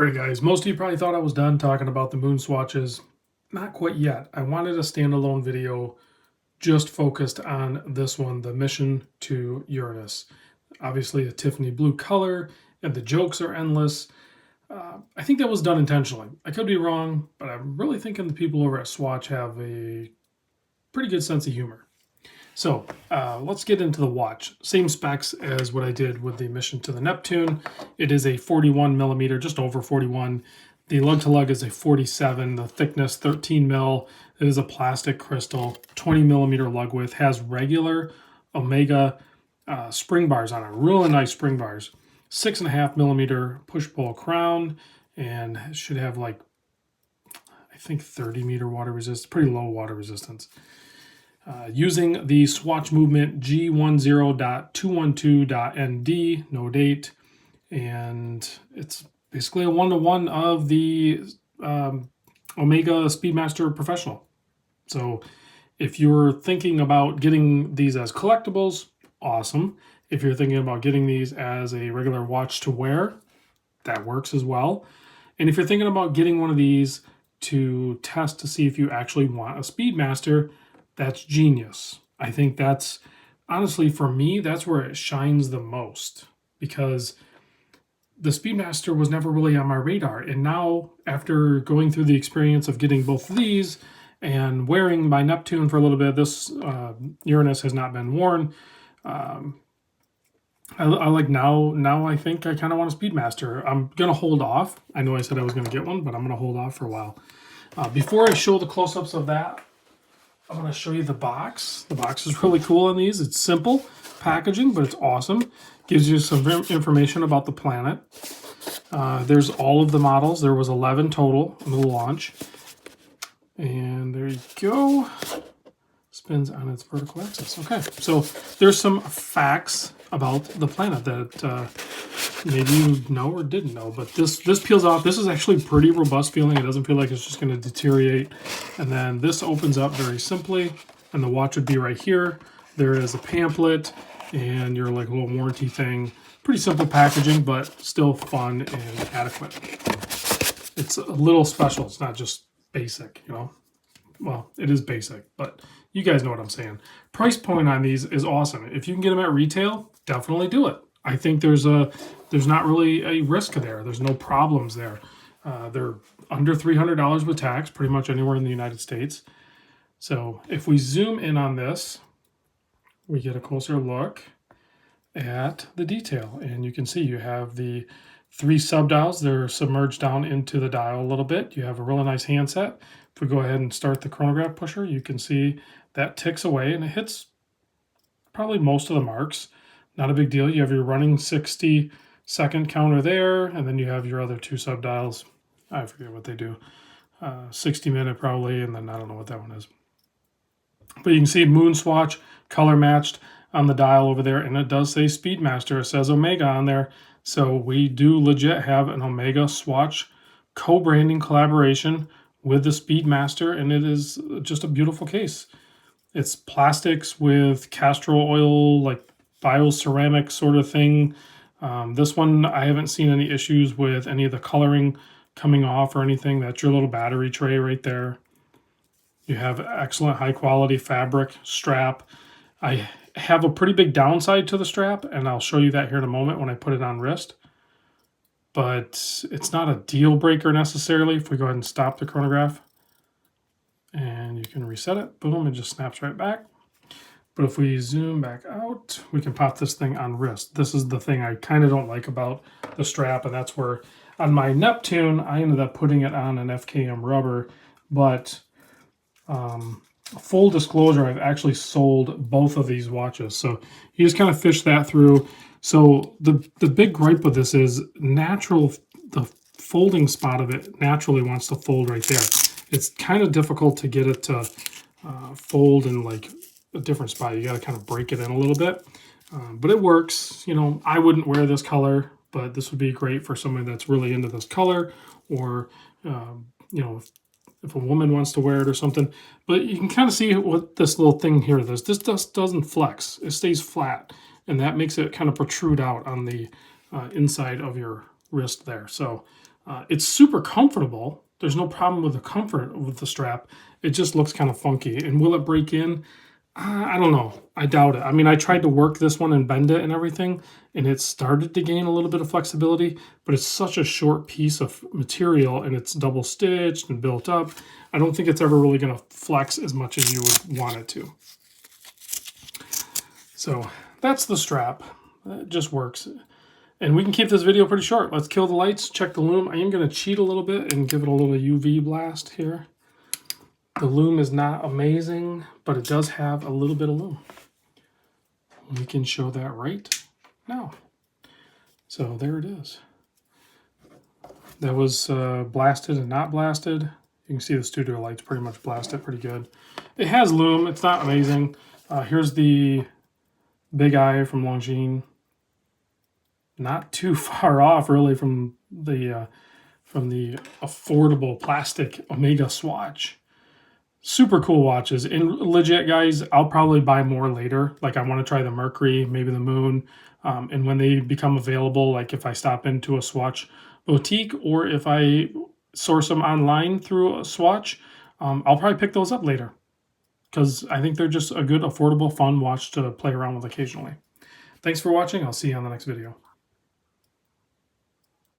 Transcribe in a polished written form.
Alright guys, most of you probably thought I was done talking about the moon swatches. Not quite yet. I wanted a standalone video just focused on this one, the mission to Uranus. Obviously a Tiffany blue color, and the jokes are endless. I think that was done intentionally. I could be wrong, but I'm really thinking the people over at Swatch have a pretty good sense of humor. So let's get into the watch. Same specs as what I did with the mission to the Neptune. It is a 41 millimeter, just over 41. The lug to lug is a 47. The thickness 13 mil. It is a plastic crystal. 20 millimeter lug width. Has regular Omega spring bars on it. Really nice spring bars. 6.5 millimeter push pull crown, and it should have like I think 30 meter water resistance. Pretty low water resistance. Using the Swatch movement G10.212.ND, no date, and it's basically a one-to-one of the Omega Speedmaster Professional. So if you're thinking about getting these as collectibles, awesome. If you're thinking about getting these as a regular watch to wear, that works as well. And if you're thinking about getting one of these to test to see if you actually want a Speedmaster, that's genius. I think that's, honestly, for me, that's where it shines the most, because the Speedmaster was never really on my radar. And now, after going through the experience of getting both of these and wearing my Neptune for a little bit, this Uranus has not been worn. I like now I think I kind of want a Speedmaster. I'm going to hold off. I know I said I was going to get one, but I'm going to hold off for a while. Before I show the close-ups of that, I'm going to show you the box. The box is really cool on these. It's simple packaging, but it's awesome. Gives you some information about the planet. There's all of the models. There was 11 total in the launch. And there you go. Spins on its vertical axis. Okay, so there's some facts about the planet that maybe you know or didn't know, but this peels off. This is actually pretty robust feeling. It doesn't feel like it's just going to deteriorate. And then this opens up very simply, and the watch would be right here. There is a pamphlet and your like little warranty thing. Pretty simple packaging, but still fun and adequate. It's a little special. It's not just basic, you know. Well, it is basic, but you guys know what I'm saying. Price point on these is awesome. If you can get them at retail, definitely do it. I think there's not really a risk there. There's no problems there. They're under $300 with tax, pretty much anywhere in the United States. So if we zoom in on this, we get a closer look at the detail. And you can see you have the 3 sub-dials. They're submerged down into the dial a little bit. You have a really nice handset. If we go ahead and start the chronograph pusher, you can see that ticks away, and it hits probably most of the marks. Not a big deal. You have your running 60-second counter there, and then you have your other 2 sub-dials. I forget what they do. 60-minute probably, and then I don't know what that one is. But you can see MoonSwatch color matched on the dial over there, and it does say Speedmaster. It says Omega on there. So we do legit have an Omega Swatch co-branding collaboration with the Speedmaster, and it is just a beautiful case. It's plastics with castor oil, like bioceramic sort of thing. This one, I haven't seen any issues with any of the coloring coming off or anything. That's your little battery tray right there. You have excellent high quality fabric strap. I have a pretty big downside to the strap, and I'll show you that here in a moment when I put it on wrist. But it's not a deal breaker necessarily. If we go ahead and stop the chronograph, and you can reset it, boom, it just snaps right back. But if we zoom back out, we can pop this thing on wrist. This is the thing I kind of don't like about the strap, and that's where on my Neptune, I ended up putting it on an FKM rubber. But full disclosure, I've actually sold both of these watches. So you just kind of fish that through. So the big gripe with this is the folding spot of it naturally wants to fold right there. It's kind of difficult to get it to fold in like a different spot. You got to kind of break it in a little bit, but it works. You know, I wouldn't wear this color, but this would be great for someone that's really into this color, or you know, if a woman wants to wear it or something. But you can kind of see what this little thing here does. This just doesn't flex. It stays flat, and that makes it kind of protrude out on the inside of your wrist there. So It's super comfortable. There's no problem with the comfort with the strap. It just looks kind of funky. And will it break in? I don't know. I doubt it. I mean, I tried to work this one and bend it and everything, and it started to gain a little bit of flexibility, but it's such a short piece of material, and it's double stitched and built up. I don't think it's ever really going to flex as much as you would want it to. So that's the strap. It just works. And we can keep this video pretty short. Let's kill the lights, check the Lume. I am going to cheat a little bit and give it a little UV blast here. The Lume is not amazing, but it does have a little bit of Lume. We can show that right now. So there it is. That was blasted and not blasted. You can see the studio lights pretty much blasted pretty good. It has Lume. It's not amazing. Here's the Big Eye from Longines. Not too far off, really, from the affordable plastic Omega Swatch. Super cool watches. And legit, guys, I'll probably buy more later. Like, I want to try the Mercury, maybe the Moon. And when they become available, like if I stop into a Swatch boutique or if I source them online through a Swatch, I'll probably pick those up later. Because I think they're just a good, affordable, fun watch to play around with occasionally. Thanks for watching. I'll see you on the next video.